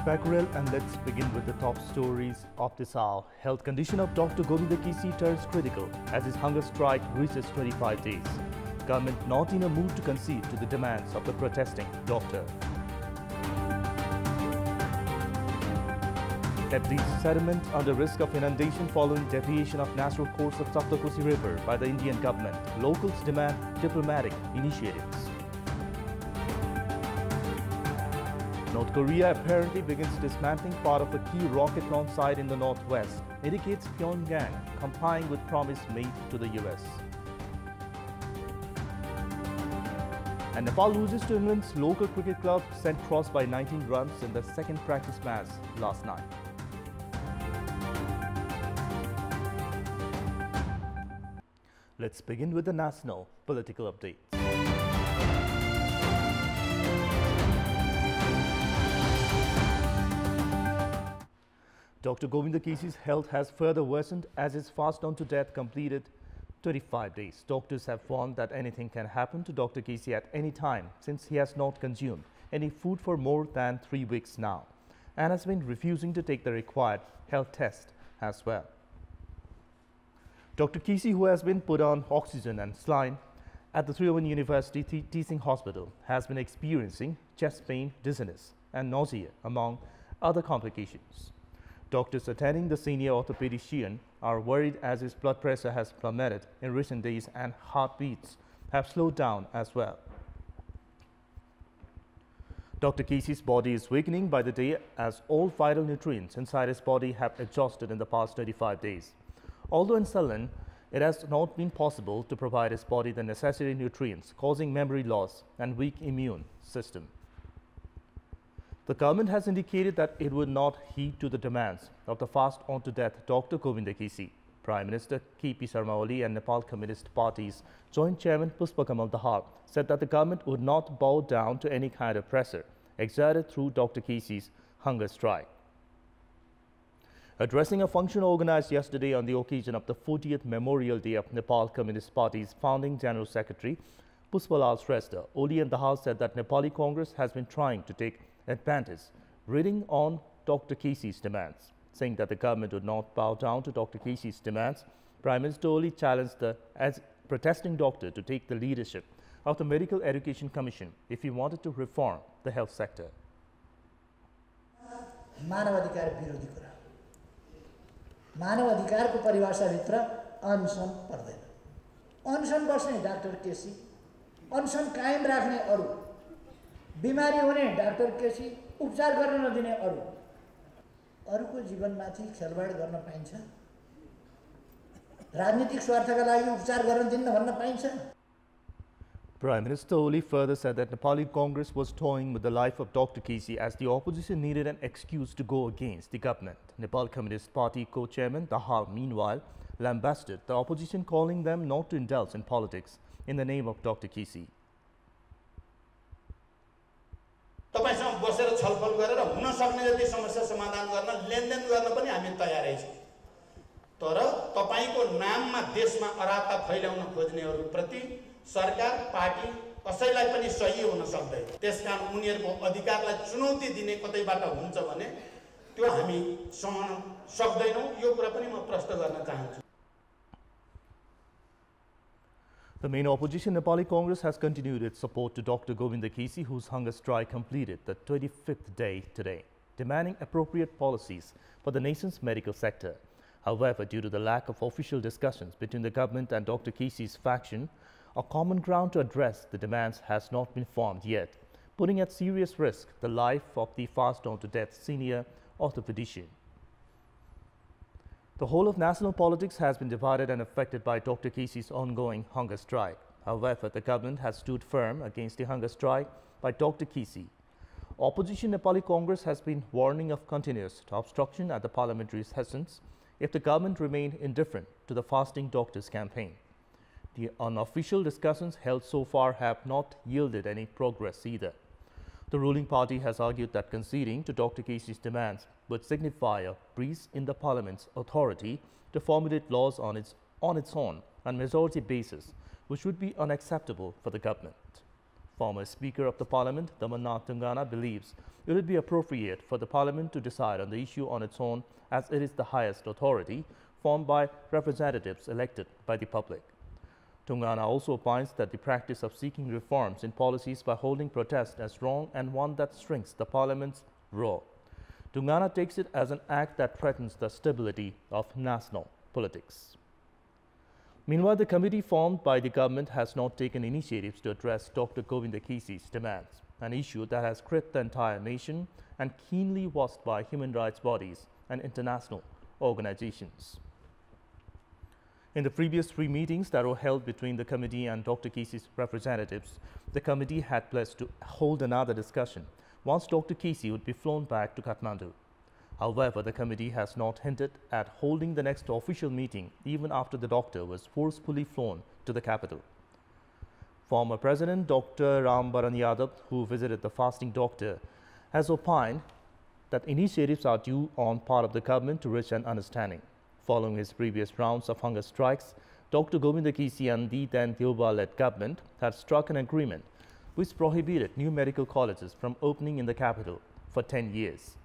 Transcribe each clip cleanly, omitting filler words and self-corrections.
Packerel, and let's begin with the top stories of this hour. Health condition of Dr. Govinda Caseys turns critical as his hunger strike reaches 25 days. Government not in a mood to concede to the demands of the protesting doctor. FD's settlement under risk of inundation following deviation of natural course of Saptakosi River by the Indian government. Locals demand diplomatic initiatives. North Korea apparently begins dismantling part of a key rocket launch site in the northwest, indicates Pyongyang complying with promise made to the US. And Nepal loses to England's local cricket club, sent cross by 19 runs in the second practice match last night. Let's begin with the national political updates. Dr. Govinda Caseys' health has further worsened as his fast on to death completed 25 days. Doctors have warned that anything can happen to Dr. Caseys at any time since he has not consumed any food for more than 3 weeks now and has been refusing to take the required health test as well. Dr. Caseys, who has been put on oxygen and saline at the 301 University Teaching Hospital, has been experiencing chest pain, dizziness and nausea among other complications. Doctors attending the senior orthopedician are worried as his blood pressure has plummeted in recent days and heartbeats have slowed down as well. Dr. Caseys' body is weakening by the day as all vital nutrients inside his body have exhausted in the past 25 days. Although in Ceylon, it has not been possible to provide his body the necessary nutrients, causing memory loss and weak immune system. The government has indicated that it would not heed to the demands of the fast on to death Dr. Govinda Caseys. Prime Minister K.P. Sharma Oli and Nepal Communist Party's Joint Chairman Pushpakamal Dahal said that the government would not bow down to any kind of pressure exerted through Dr. Caseys' hunger strike. Addressing a function organized yesterday on the occasion of the 40th Memorial Day of Nepal Communist Party's founding General Secretary Pushpalal Shrestha, Oli and Dahal said that Nepali Congress has been trying to take advantage, reading on Dr. Caseys' demands. Saying that the government would not bow down to Dr. Caseys' demands, Prime Minister Oli challenged the protesting doctor to take the leadership of the Medical Education Commission if he wanted to reform the health sector. मानवाधिकार विरोधी कुरा मानवाधिकारको परिभाषाभित्र अनसन पर्दैन अनसन बस्ने doctor केसी अनसन कायम राख्ने अरु बिमारी हुने डाक्टर केसी उपचार गर्न नदिने अरुको जीवनमाथि खेलवाड गर्न पाइन्छ राजनीतिक स्वार्थका लागि उपचार गर्न दिन्न भन्न पाइन्छ. Prime Minister Oli further said that Nepali Congress was toying with the life of Dr. Caseys as the opposition needed an excuse to go against the government. Nepal Communist Party co-chairman Dahal meanwhile lambasted the opposition, calling them not to indulge in politics in the name of Dr. Caseys. तपाईसँग बसेर छलफल गरेर हुन सक्ने जति समस्या समाधान गर्न लेनदेन गर्न पनि हामी तयारै छौं. तर तपाईको नाममा देशमा अराता फैलाउन खोज्नेहरु प्रति सरकार पार्टी कसैलाई पनि सही हुन सक्दैन. त्यसकारण उनीहरुको अधिकारलाई चुनौती दिने कतैबाट हुन्छ भने त्यो हामी सहन सक्दैनौं. यो कुरा पनि म प्रश्न गर्न चाहन्छु. The main opposition Nepali Congress has continued its support to Dr. Govinda Caseys, whose hunger strike completed the 25th day today, demanding appropriate policies for the nation's medical sector. However, due to the lack of official discussions between the government and Dr. Caseys' faction, a common ground to address the demands has not been formed yet, putting at serious risk the life of the fast on to death senior orthopedician. The whole of national politics has been divided and affected by Dr. Caseys' ongoing hunger strike. However, the government has stood firm against the hunger strike by Dr. Caseys. Opposition Nepali Congress has been warning of continuous obstruction at the parliamentary sessions if the government remained indifferent to the fasting doctors campaign. The unofficial discussions held so far have not yielded any progress either. The ruling party has argued that conceding to Dr. Caseys' demands would signify a breach in the Parliament's authority to formulate laws on its own on majority basis, which would be unacceptable for the government. Former Speaker of the Parliament, Damannath Tungana, believes it would be appropriate for the Parliament to decide on the issue on its own, as it is the highest authority formed by representatives elected by the public. Tungana also opines that the practice of seeking reforms in policies by holding protest as wrong and one that shrinks the Parliament's role. Tungana takes it as an act that threatens the stability of national politics. Meanwhile, the committee formed by the government has not taken initiatives to address Dr. Govinda Caseys' demands, an issue that has gripped the entire nation and keenly watched by human rights bodies and international organizations. In the previous 3 meetings that were held between the committee and Dr. Caseys' representatives, the committee had pledged to hold another discussion once Dr. Caseys would be flown back to Kathmandu. However, the committee has not hinted at holding the next official meeting even after the doctor was forcefully flown to the capital. Former President Dr. Ram Baran Yadav, who visited the fasting doctor, has opined that initiatives are due on part of the government to reach an understanding. Following his previous rounds of hunger strikes, Dr. Govinda Caseys and the then Dioba-led government had struck an agreement which prohibited new medical colleges from opening in the capital for 10 years.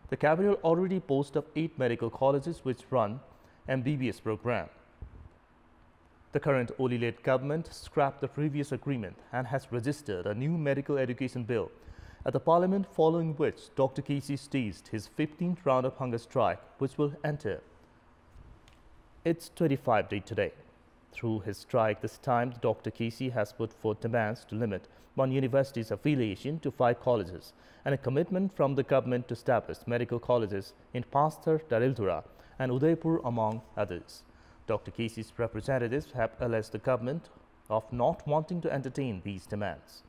The capital already boasts of 8 medical colleges which run MBBS program. The current Oli-led government scrapped the previous agreement and has registered a new medical education bill at the parliament, following which Dr. Caseys staged his 15th round of hunger strike, which will enter its 25th day today. Through his strike this time, Dr. Caseys has put forth demands to limit one university's affiliation to 5 colleges and a commitment from the government to establish medical colleges in Pasthar, Darildura and Udaipur, among others. Dr. Caseys' representatives have alleged the government of not wanting to entertain these demands.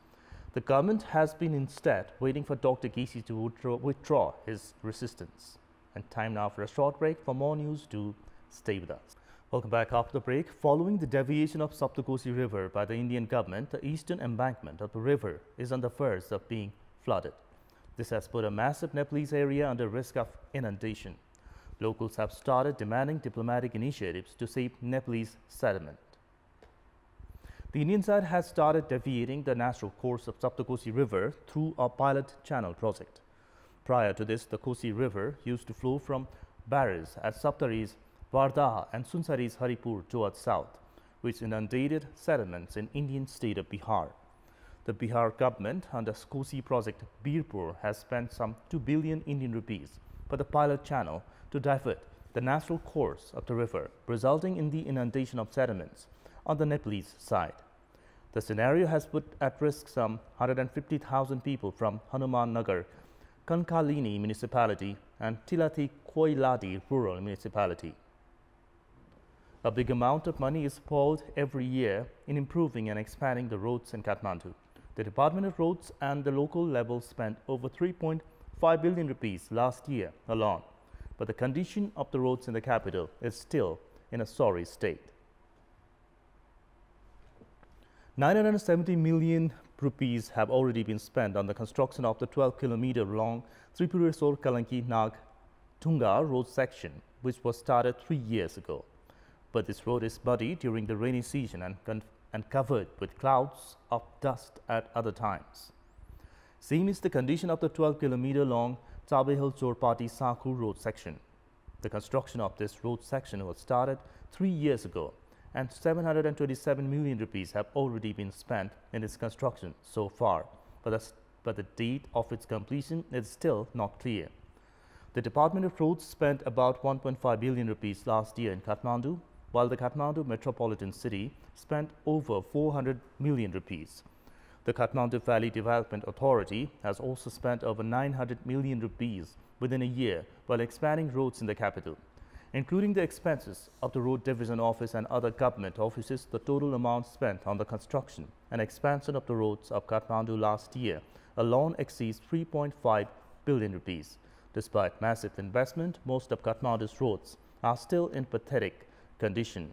The government has been instead waiting for Dr. Caseys to withdraw his resistance. And time now for a short break. For more news, do stay with us. Welcome back after the break. Following the deviation of Saptakosi River by the Indian government, the eastern embankment of the river is on the verge of being flooded. This has put a massive Nepalese area under risk of inundation. Locals have started demanding diplomatic initiatives to save Nepalese settlement. The Indian side has started deviating the natural course of Saptakosi River through a pilot channel project. Prior to this, the Kosi River used to flow from barrages at Saptaris, Vardaha and Sunsari's Haripur towards south, which inundated settlements in Indian state of Bihar. The Bihar government under Kosi project Birpur has spent some 2 billion Indian rupees for the pilot channel to divert the natural course of the river, resulting in the inundation of settlements on the Nepalese side. The scenario has put at risk some 150,000 people from Hanuman Nagar, Kankalini municipality and Tilati Koiladi rural municipality. A big amount of money is poured every year in improving and expanding the roads in Kathmandu. The Department of Roads and the local level spent over 3.5 billion rupees last year alone, but the condition of the roads in the capital is still in a sorry state. 970 million rupees have already been spent on the construction of the 12-kilometer long Tripurasor-Kalanki-Nag Tunga road section, which was started 3 years ago. But this road is muddy during the rainy season and covered with clouds of dust at other times. Same is the condition of the 12-kilometer long Tabehil Chorpati Sakhu road section. The construction of this road section was started 3 years ago, and 727 million rupees have already been spent in its construction so far, but the date of its completion is still not clear. The Department of Roads spent about 1.5 billion rupees last year in Kathmandu, while the Kathmandu metropolitan city spent over 400 million rupees. The Kathmandu Valley Development Authority has also spent over 900 million rupees within a year while expanding roads in the capital. Including the expenses of the Road Division Office and other government offices, the total amount spent on the construction and expansion of the roads of Kathmandu last year alone exceeds 3.5 billion rupees. Despite massive investment, most of Kathmandu's roads are still in pathetic condition.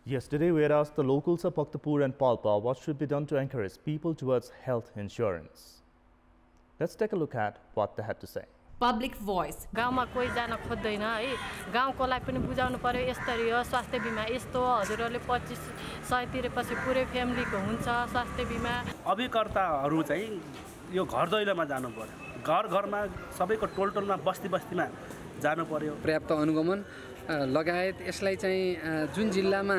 Yesterday, we had asked the locals of Kantipur and Palpa what should be done to encourage people towards health insurance. Let's take a look at what they had to say. Public voice. गाउँमा कोही जान खोज्दैन है गाउँकोलाई पनि बुझाउनु पर्यो यस्तरी हो स्वास्थ्य बिमा यस्तो हो हजुरहरूले 2500 तिरेपछि पुरै फ्यामिलीको हुन्छ स्वास्थ्य बिमा अभिकर्ताहरू चाहिँ यो घर दैलोमा जानु पर्यो घर घरमा सबैको टोलटोलमा बस्ती बस्तीमा जानु पर्यो पर्याप्त अनुगमन लगायत यसलाई चाहिँ जुन जिल्लामा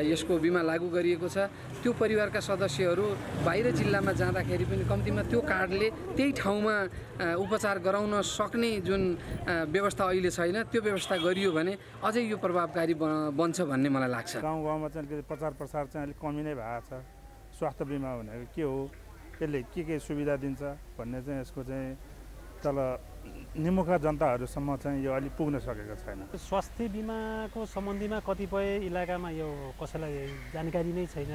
यसको बिमा लागू गरिएको छ त्यो परिवारका सदस्यहरू बाहिर जिल्लामा जाँदाखेरि पनि कम्तीमा त्यो कार्डले त्यही ठाउँमा उपचार गराउन सक्ने जुन व्यवस्था अहिले छैन त्यो व्यवस्था गरियो भने अझै यो प्रभावकारी बन्छ भन्ने मलाई लाग्छ गाउँ गाउँमा चाहिँ प्रचार प्रसार चाहिँ अलिक कमी नै भएको छ स्वास्थ्य बिमा भनेको के हो यसले के सुविधा दिन्छ भन्ने चाहिँ यसको चाहिँ तल निमुखा जनताहरूसम्म चाहिँ यो अलि पुग्न सकेको छैन स्वास्थ्य बिमाको सम्बन्धीमा कतिपय इलाकामा यो कसैलाई जानकारी नै छैन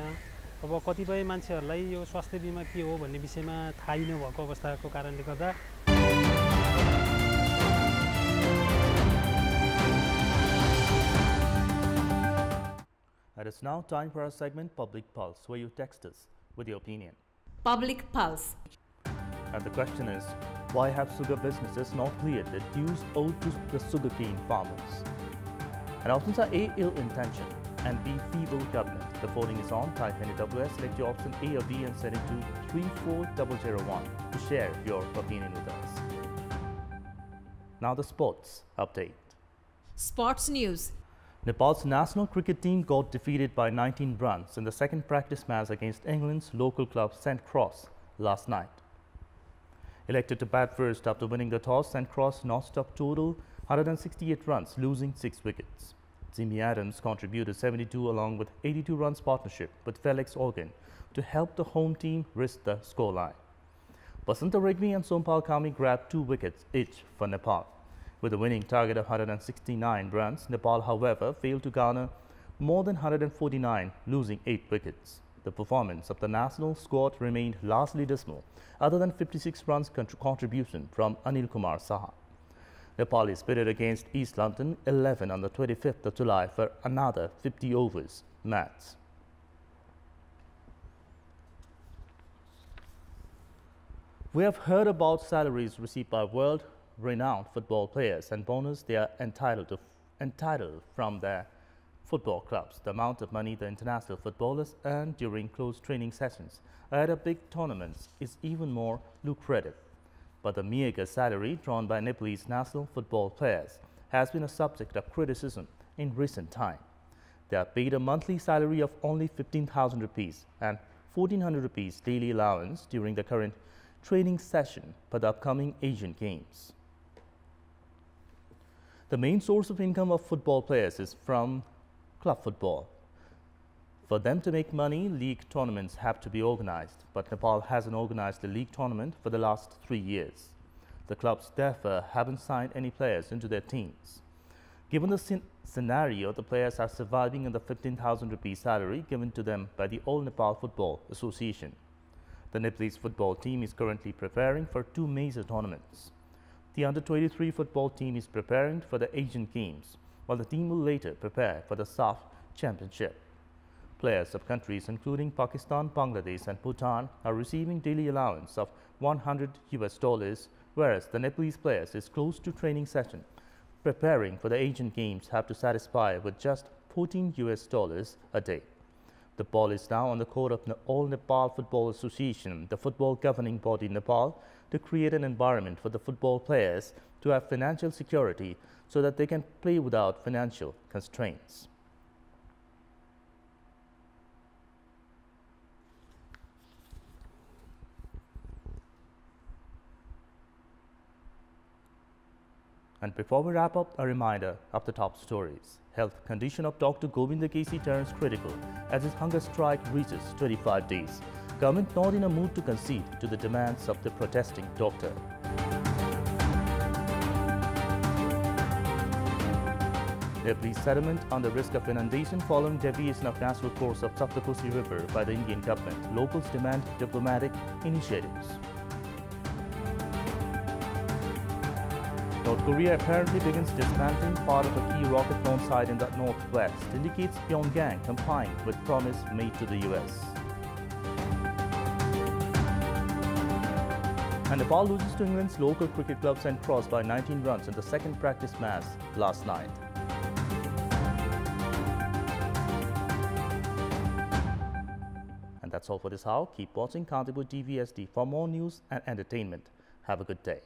अब कतिपय मान्छेहरूलाई यो स्वास्थ्य बिमा के हो भन्ने विषयमा थाहै नभएको अवस्थाको कारणले गर्दा It is now time for our segment Public Pulse, where you text us with your opinion. Public Pulse. And the question is, why have sugar businesses not cleared the dues owed to the sugarcane farmers? And options are A, ill intention, and B, feeble government. The voting is on. Type in AWS, select your option A or B and send it to 34001 to share your opinion with us. Now the sports update. Sports news. Nepal's national cricket team got defeated by 19 runs in the second practice match against England's local club St. Cross last night. Elected to bat first after winning the toss, St. Cross notched up total 168 runs, losing 6 wickets. Jimmy Adams contributed 72 along with 82 runs partnership with Felix Organ to help the home team risk the scoreline. Basanta Rigby and Sompal Kami grabbed 2 wickets each for Nepal. With a winning target of 169 runs, Nepal, however, failed to garner more than 149, losing 8 wickets. The performance of the national squad remained largely dismal, other than 56 runs contribution from Anil Kumar Saha. Nepal is pitted against East London 11 on the 25th of July for another 50 overs match. We have heard about salaries received by world-renowned football players and bonus they are entitled from their football clubs. The amount of money the international footballers earn during close training sessions ahead of big tournaments is even more lucrative. But the meager salary drawn by Nepalese national football players has been a subject of criticism in recent time. They are paid a monthly salary of only 15,000 rupees and 1,400 rupees daily allowance during the current training session for the upcoming Asian Games. The main source of income of football players is from club football. For them to make money, league tournaments have to be organized, but Nepal hasn't organized a league tournament for the last 3 years. The clubs therefore haven't signed any players into their teams. Given the scenario, the players are surviving on the 15,000 rupee salary given to them by the All Nepal Football Association. The Nepalese football team is currently preparing for 2 major tournaments. The Under-23 football team is preparing for the Asian Games, while the team will later prepare for the SAF Championship. Players of countries including Pakistan, Bangladesh and Bhutan are receiving daily allowance of $100, whereas the Nepalese players is close to training session preparing for the Asian Games have to satisfy with just $14 a day. The ball is now on the court of the All Nepal Football Association, the football governing body in Nepal, to create an environment for the football players to have financial security so that they can play without financial constraints. And before we wrap up, a reminder of the top stories. Health condition of Dr. Govinda Caseys turns critical as his hunger strike reaches 25 days. Government not in a mood to concede to the demands of the protesting doctor. Nepalese settlement on the risk of inundation following deviation of natural course of Saptakosi River by the Indian government. Locals demand diplomatic initiatives. North Korea apparently begins dismantling part of a key rocket launch site in the northwest, indicates Pyongyang complying with promise made to the US. And Nepal loses to England's local cricket club St. Cross by 19 runs in the second practice match last night. And that's all for this hour. Keep watching Kantipur TV SD for more news and entertainment. Have a good day.